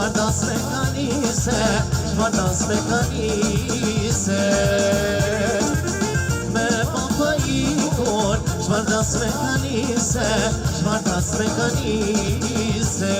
das mekanise, çfarë das mekanise. Me papajikon, çfarë das mekanise, çfarë das mekanise.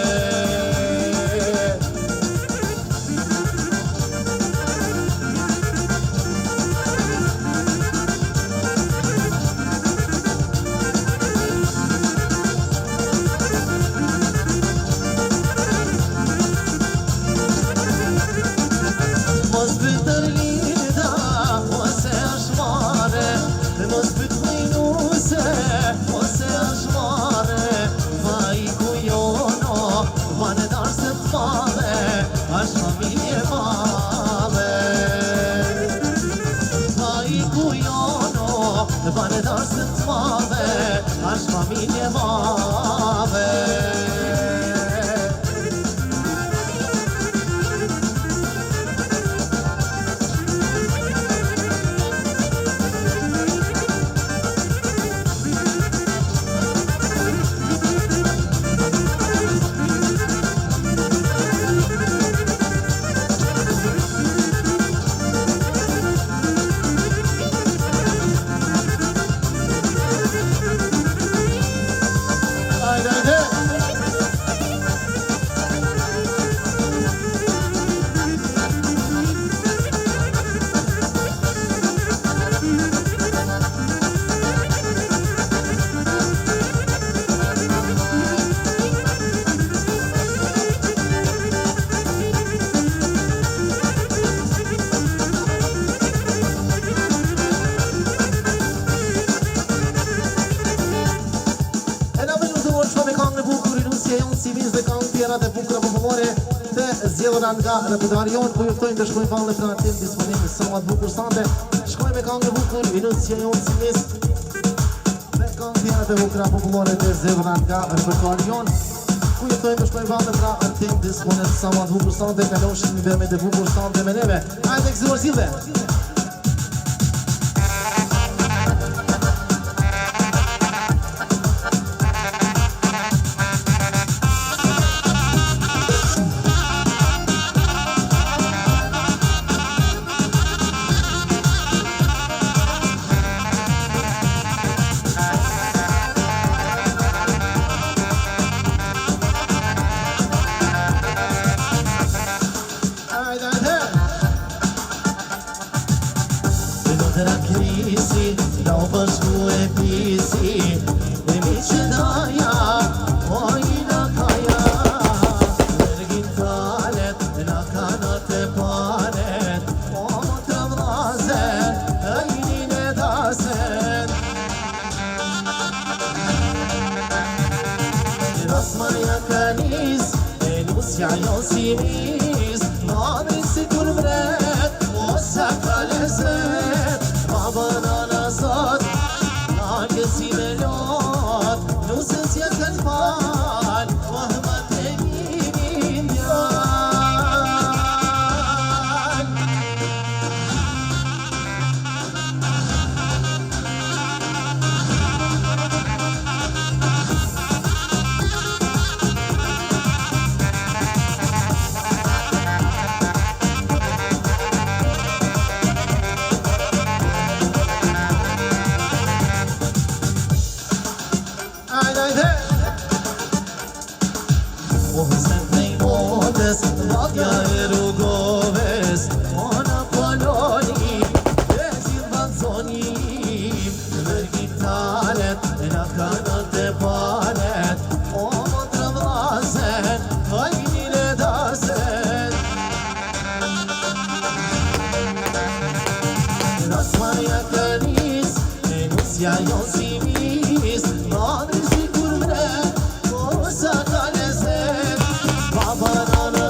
Bane darsën të madhe, është familje madhe. Dhe bukra popullore të zgjedhura nga repertuari jon, ku juftojmë të shkojmë valle për artim disponim sa të bukur sante. Shkojmë me këngë bukur, minucja jon si mis. Dhe këngë të bukra popullore të zgjedhura nga repertuari jon, ku juftojmë të shkojmë valle për artim disponim sa të bukur sante. Kaloshim me të bukur sante me neve. Hajde gëzuar silve. Baba nana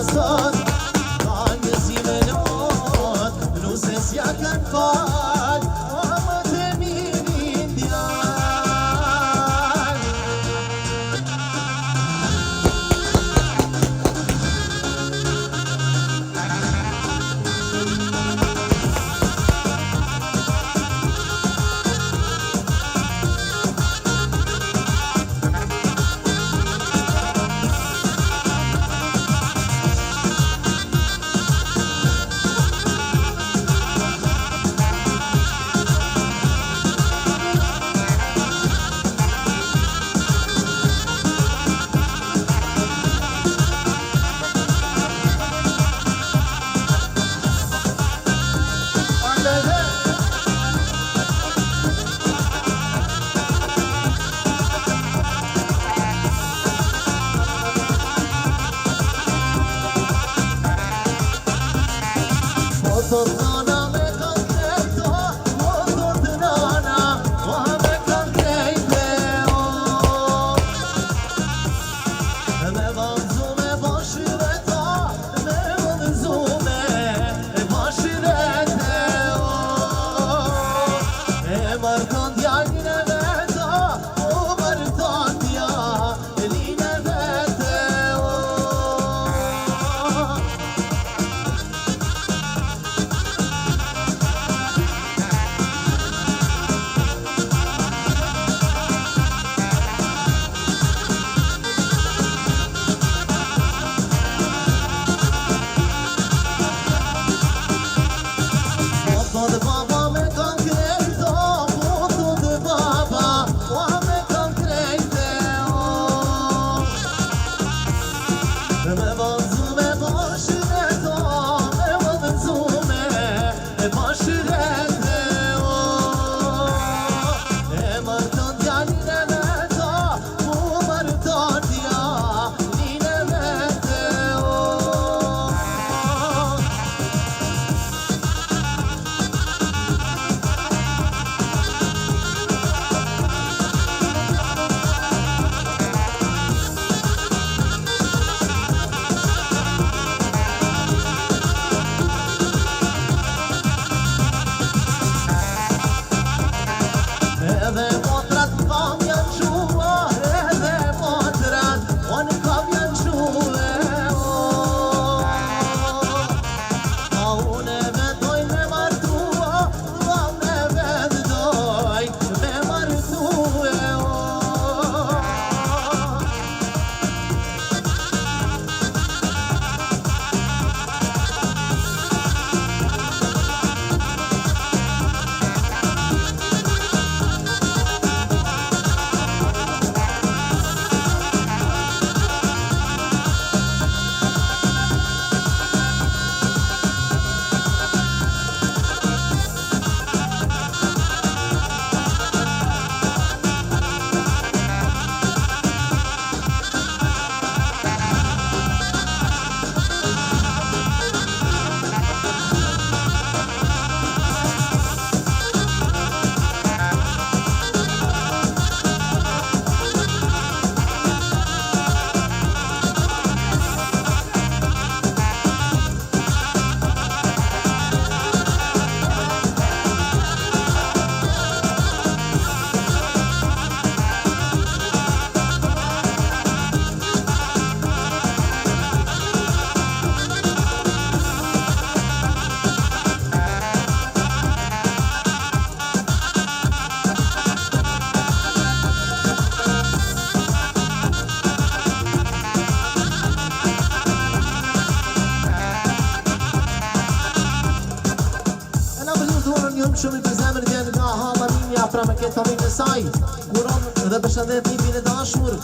Shumë i për zemër vjen nga Hallaminja pra me këtë familje saj Kuron dhe përshëndet nipin e dashur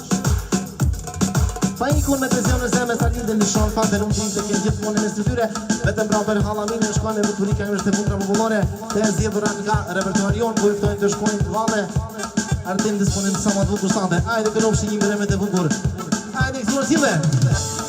Pa ikun me prezion në zemë sa lindën në shonë Fatë në mundin të kjenë gjithë mone mes të tyre Vetëm pra për Hallaminja shkojnë e vëturika në të vundra popullore Të e zjedhuran nga repertorion ku iftojnë të shkojnë të vale Artim disponim sa ma të vukur sante Ajde kënofshi një mëreme të vukur Ajde këtuar t'jile